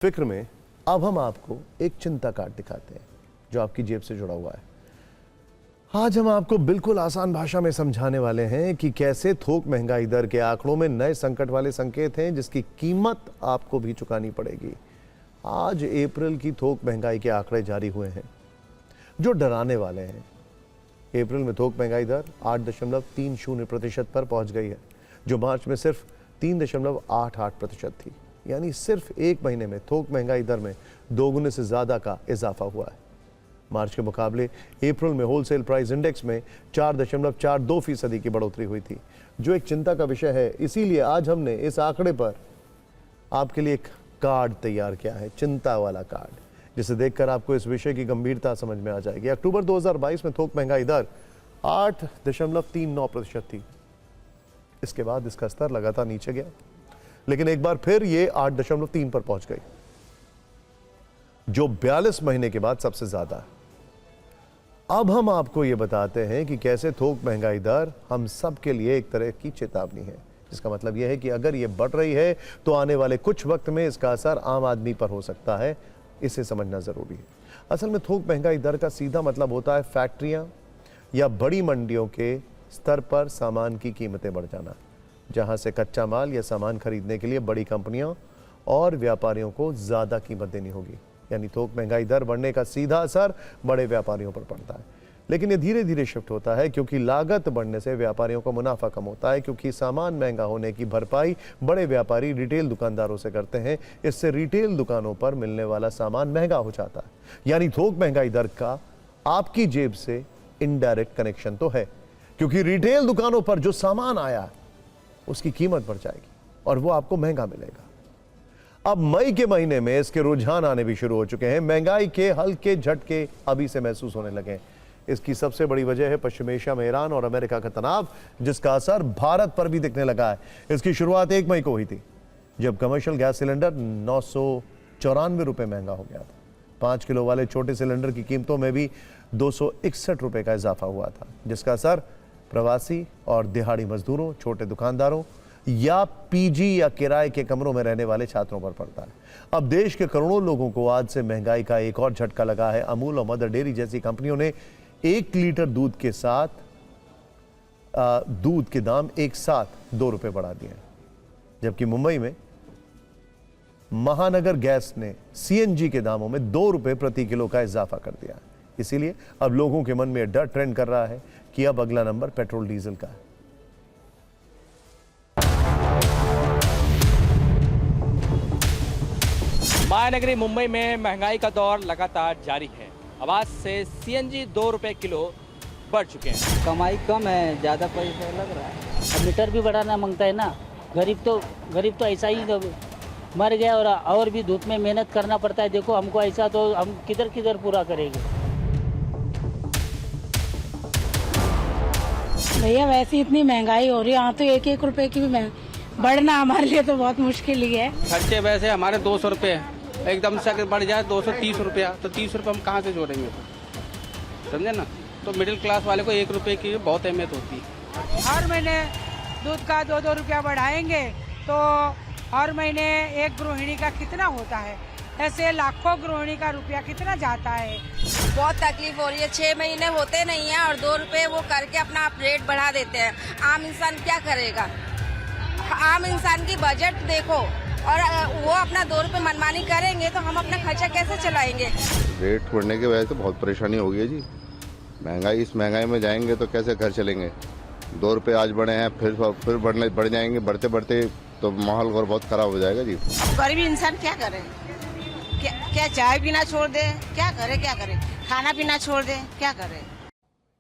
फिक्र में अब हम आपको एक चिंता कार्ड दिखाते हैं जो आपकी जेब से जुड़ा हुआ है। आज हम आपको बिल्कुल आसान भाषा में समझाने वाले हैं कि कैसे थोक महंगाई दर के आंकड़ों में नए संकट वाले संकेत हैं जिसकी कीमत आपको भी चुकानी पड़ेगी। आज अप्रैल की थोक महंगाई के आंकड़े जारी हुए हैं जो डराने वाले हैं। अप्रैल में थोक महंगाई दर 8.30% पर पहुंच गई है, जो मार्च में सिर्फ 3.88% थी। यानी सिर्फ एक महीने में थोक महंगाई दर में दोगुने से ज्यादा का इजाफा हुआ है। मार्च के मुकाबले अप्रैल में होलसेल प्राइस इंडेक्स में 4.42% की बढ़ोतरी हुई थी, जो एक चिंता का विषय है। इसीलिए आज हमने इस आंकड़े पर आपके लिए एक कार्ड तैयार किया है, चिंता वाला कार्ड, जिसे देखकर आपको इस विषय की गंभीरता समझ में आ जाएगी। अक्टूबर 2022 में थोक महंगाई दर 8.39% थी। इसके बाद इसका स्तर लगातार नीचे गया, लेकिन एक बार फिर ये 8.3 पर पहुंच गई, जो 42 महीने के बाद सबसे ज्यादा है। अब हम आपको यह बताते हैं कि कैसे थोक महंगाई दर हम सब के लिए एक तरह की चेतावनी है, जिसका मतलब यह है कि अगर यह बढ़ रही है तो आने वाले कुछ वक्त में इसका असर आम आदमी पर हो सकता है। इसे समझना जरूरी है। असल में थोक महंगाई दर का सीधा मतलब होता है फैक्ट्रियां या बड़ी मंडियों के स्तर पर सामान की कीमतें बढ़ जाना, जहां से कच्चा माल या सामान खरीदने के लिए बड़ी कंपनियों और व्यापारियों को ज्यादा कीमत देनी होगी। यानी थोक महंगाई दर बढ़ने का सीधा असर बड़े व्यापारियों पर पड़ता है, लेकिन ये धीरे धीरे शिफ्ट होता है, क्योंकि लागत बढ़ने से व्यापारियों का मुनाफा कम होता है, क्योंकि सामान महंगा होने की भरपाई बड़े व्यापारी रिटेल दुकानदारों से करते हैं। इससे रिटेल दुकानों पर मिलने वाला सामान महंगा हो जाता है। यानी थोक महंगाई दर का आपकी जेब से इनडायरेक्ट कनेक्शन तो है, क्योंकि रिटेल दुकानों पर जो सामान आया उसकी कीमत बढ़ जाएगी और वो आपको महंगा मिलेगा। अब मई के महीने में इसके रुझान आने भी शुरू हो चुके हैं। महंगाई के हल्के झटके अभी से महसूस होने लगे हैं। इसकी सबसे बड़ी वजह है पश्चिम एशिया में ईरान और अमेरिका का तनाव, जिसका असर भारत पर भी दिखने लगा है। इसकी शुरुआत 1 मई को हुई थी, जब कमर्शियल गैस सिलेंडर 994 रुपए महंगा हो गया था। 5 किलो वाले छोटे सिलेंडर की कीमतों में भी 261 रुपए का इजाफा हुआ था, जिसका असर प्रवासी और दिहाड़ी मजदूरों, छोटे दुकानदारों या पीजी या किराए के कमरों में रहने वाले छात्रों पर पड़ता है। अब देश के करोड़ों लोगों को आज से महंगाई का एक और झटका लगा है। अमूल और मदर डेयरी जैसी कंपनियों ने 1 लीटर दूध के साथ दूध के दाम एक साथ 2 रुपए बढ़ा दिए हैं, जबकि मुंबई में महानगर गैस ने सीएनजी के दामों में 2 रुपए प्रति किलो का इजाफा कर दिया है। इसीलिए अब लोगों के मन में डर ट्रेंड कर रहा है कि अब अगला नंबर पेट्रोल डीजल का है। महानगरी मुंबई में महंगाई का दौर लगातार जारी है। अब आज से सीएनजी 2 रुपए किलो बढ़ चुके हैं। कमाई कम है, ज़्यादा पैसा लग रहा है। अब लीटर भी बढ़ाना मांगता है ना। गरीब तो ऐसा ही मर गया, और भी धूप में मेहनत करना पड़ता है। देखो हमको ऐसा, तो हम किधर पूरा करेंगे। भैया वैसे इतनी महंगाई हो रही है, यहाँ तो 1-1 रुपए की भी बढ़ना हमारे लिए तो बहुत मुश्किल ही है। खर्चे वैसे हमारे 200 रुपये एकदम से अगर बढ़ जाए 230 रुपया, तो 30 रुपये हम कहाँ से जोड़ेंगे? तो समझे ना। तो मिडिल क्लास वाले को 1 रुपये की बहुत अहमियत होती है। हर महीने दूध का 2-2 रुपया बढ़ाएंगे तो हर महीने एक गृहिणी का कितना होता है? ऐसे लाखों गृहिणी का रुपया कितना जाता है? बहुत तकलीफ हो रही है। 6 महीने होते नहीं है और 2 रुपए वो करके अपना रेट बढ़ा देते हैं। आम इंसान क्या करेगा? आम इंसान की बजट देखो, और वो अपना 2 रुपए मनमानी करेंगे तो हम अपना खर्चा कैसे चलाएंगे? रेट बढ़ने की वजह से बहुत परेशानी हो गई है जी। इस महंगाई में जाएंगे तो कैसे घर चलेंगे? 2 रुपए आज बढ़े हैं, फिर बढ़ जाएंगे। बढ़ते बढ़ते तो माहौल और बहुत खराब हो जाएगा जी। गरीब इंसान क्या करे? क्या चाय पीना छोड़ दे? क्या करे? खाना पीना छोड़ दे? क्या करे?